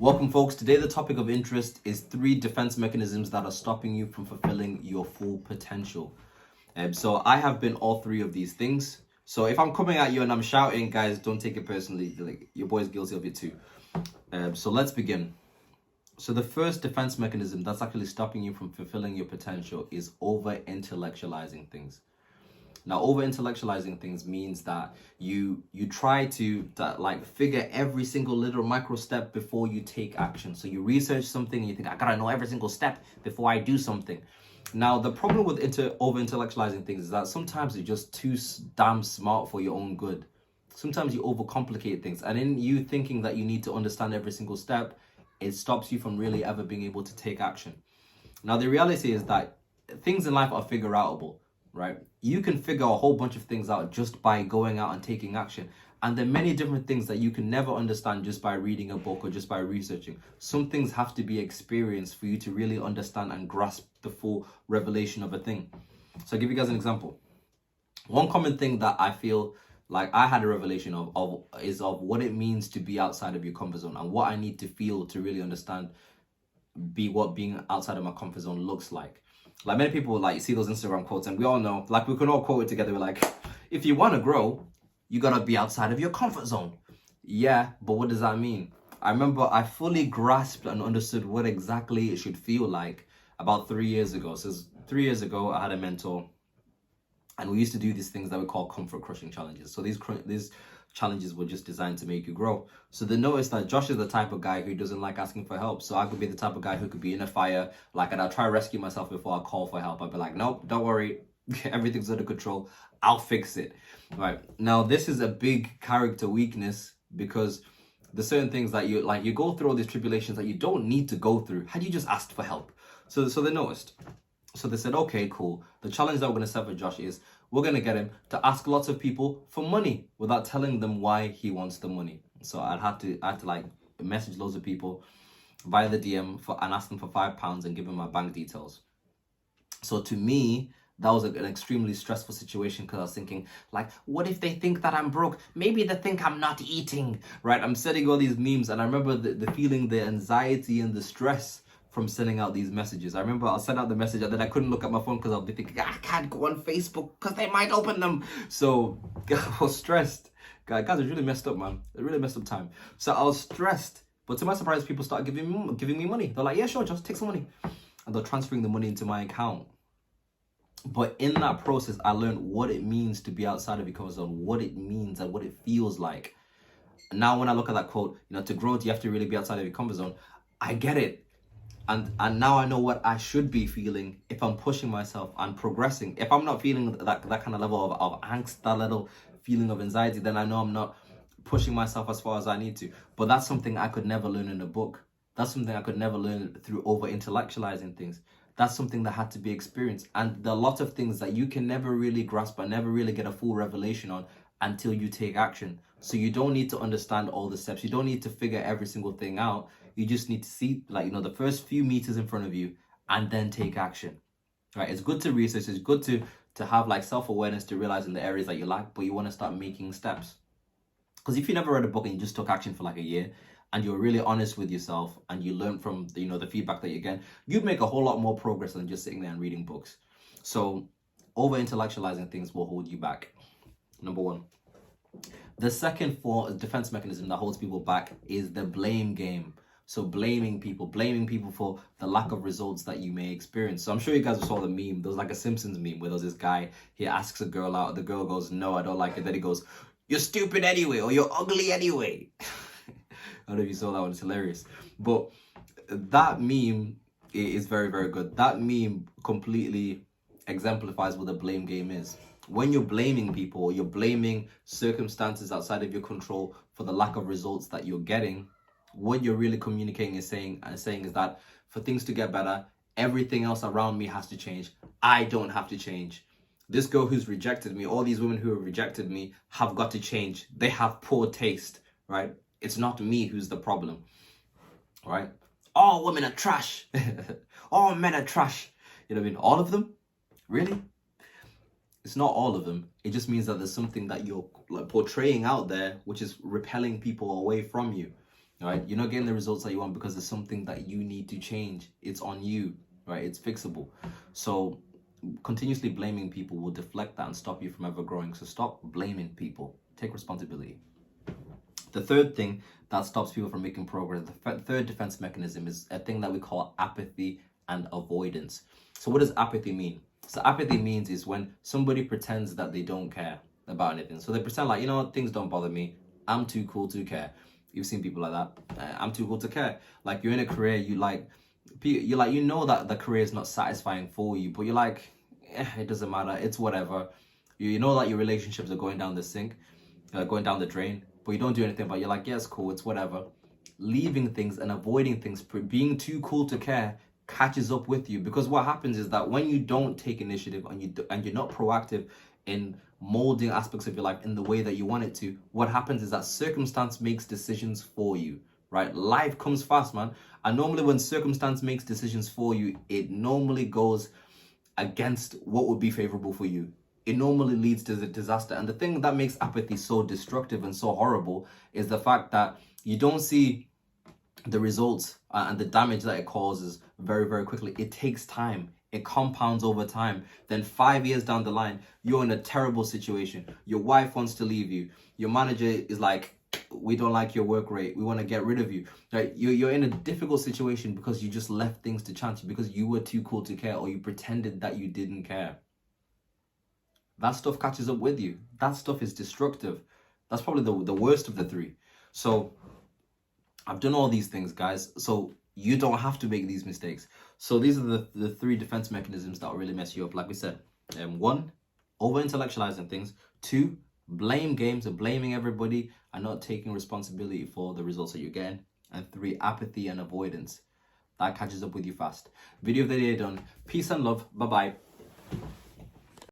Welcome, folks. Today, the topic of interest is 3 defense mechanisms that are stopping you from fulfilling your full potential. So I have been all 3 of these things. So if I'm coming at you and I'm shouting, guys, don't take it personally. Like, your boy's guilty of it too. So let's begin. So the first defense mechanism that's actually stopping you from fulfilling your potential is over-intellectualizing things. Now, over-intellectualizing things means that you try to like figure every single little micro step before you take action. So you research something and you think, I gotta know every single step before I do something. Now, the problem with over-intellectualizing things is that sometimes you're just too damn smart for your own good. Sometimes you overcomplicate things, and in you thinking that you need to understand every single step, it stops you from really ever being able to take action. Now, the reality is that things in life are figure outable, right? You can figure a whole bunch of things out just by going out and taking action. And there are many different things that you can never understand just by reading a book or just by researching. Some things have to be experienced for you to really understand and grasp the full revelation of a thing. So I'll give you guys an example. One common thing that I feel like I had a revelation of what it means to be outside of your comfort zone and what I need to feel to really understand what being outside of my comfort zone looks like. Like, many people, like, you see those Instagram quotes, and we all know, like, we can all quote it together. We're like, if you want to grow, you gotta be outside of your comfort zone. Yeah, but what does that mean? I remember I fully grasped and understood what exactly it should feel like about 3 years ago. So 3 years ago, I had a mentor, and we used to do these things that we call comfort crushing challenges. So these challenges were just designed to make you grow. So they noticed that Josh is the type of guy who doesn't like asking for help. So I could be the type of guy who could be in a fire, like, and I'll try to rescue myself before I call for help. I'd be like, nope, don't worry. Everything's under control. I'll fix it. Right. Now, this is a big character weakness because there's certain things that you go through all these tribulations that you don't need to go through had you just asked for help. So they noticed. So they said, okay, cool. The challenge that we're going to set for Josh is we're going to get him to ask lots of people for money without telling them why he wants the money. So I had to like message loads of people via the DM and ask them for £5 and give them my bank details. So to me, that was an extremely stressful situation because I was thinking, like, what if they think that I'm broke? Maybe they think I'm not eating, right? I'm setting all these memes, and I remember the feeling, the anxiety and the stress from sending out these messages. I remember I'll send out the message and then I couldn't look at my phone because I'll be thinking, I can't go on Facebook because they might open them. So I was stressed. Guys, it's really messed up, man. A really messed up time. So I was stressed. But to my surprise, people started giving me money. They're like, yeah, sure, just take some money. And they're transferring the money into my account. But in that process, I learned what it means to be outside of your comfort zone, what it means and what it feels like. Now, when I look at that quote, to grow, you have to really be outside of your comfort zone. I get it. And now I know what I should be feeling if I'm pushing myself and progressing. If I'm not feeling that kind of level of angst, that little feeling of anxiety, then I know I'm not pushing myself as far as I need to. But that's something I could never learn in a book. That's something I could never learn through over-intellectualizing things. That's something that had to be experienced. And there are a lot of things that you can never really grasp and never really get a full revelation on until you take action. So you don't need to understand all the steps. You don't need to figure every single thing out. You just need to see, the first few meters in front of you and then take action, right? It's good to research. It's good to have self-awareness to realize in the areas that you lack, but you want to start making steps. Because if you never read a book and you just took action for a year and you're really honest with yourself and you learn from the feedback that you get, you'd make a whole lot more progress than just sitting there and reading books. So over-intellectualizing things will hold you back. Number 1. The second defense mechanism that holds people back is the blame game. So blaming people for the lack of results that you may experience. So I'm sure you guys saw the meme. There was a Simpsons meme where there's this guy, he asks a girl out, the girl goes, no, I don't like it. Then he goes, you're stupid anyway, or you're ugly anyway. I don't know if you saw that one, it's hilarious. But that meme is very, very good. That meme completely exemplifies what the blame game is. When you're blaming people, you're blaming circumstances outside of your control for the lack of results that you're getting, what you're really communicating is saying is that for things to get better, everything else around me has to change. I don't have to change. This girl who's rejected me, all these women who have rejected me have got to change. They have poor taste, right? It's not me who's the problem, right? All women are trash. All men are trash. You know what I mean? All of them? Really? It's not all of them. It just means that there's something that you're portraying out there which is repelling people away from you. right? You're not getting the results that you want because there's something that you need to change. It's on you, right? It's fixable. So continuously blaming people will deflect that and stop you from ever growing. So stop blaming people. Take responsibility. The third thing that stops people from making progress, the third defense mechanism, is a thing that we call apathy and avoidance. So what does apathy mean? So apathy means is when somebody pretends that they don't care about anything. So they pretend like, you know, things don't bother me. I'm too cool to care. You've seen people like that. I'm too cool to care. Like you're in a career, you know that the career is not satisfying for you, but you're like, it doesn't matter. It's whatever. You know that your relationships are going down the sink, going down the drain, but you don't do anything. But you're like, yeah, it's cool. It's whatever. Leaving things and avoiding things, being too cool to care, catches up with you, because what happens is that when you don't take initiative and you're not proactive in molding aspects of your life in the way that you want it to, what happens is that circumstance makes decisions for you, right? Life comes fast, man. And normally when circumstance makes decisions for you, it normally goes against what would be favorable for you. It normally leads to the disaster. And the thing that makes apathy so destructive and so horrible is the fact that you don't see the results and the damage that it causes very, very quickly. It takes time. It compounds over time. Then 5 years down the line, you're in a terrible situation. Your wife wants to leave you. Your manager is like, we don't like your work rate. We want to get rid of you. Right? You're in a difficult situation because you just left things to chance, because you were too cool to care, or you pretended that you didn't care. That stuff catches up with you. That stuff is destructive. That's probably the worst of the three. So I've done all these things, guys, so you don't have to make these mistakes. So these are the three defense mechanisms that will really mess you up. Like we said, 1, over-intellectualizing things. 2, blame games and blaming everybody and not taking responsibility for the results that you're getting. And 3, apathy and avoidance. That catches up with you fast. Video of the day done. Peace and love. Bye-bye.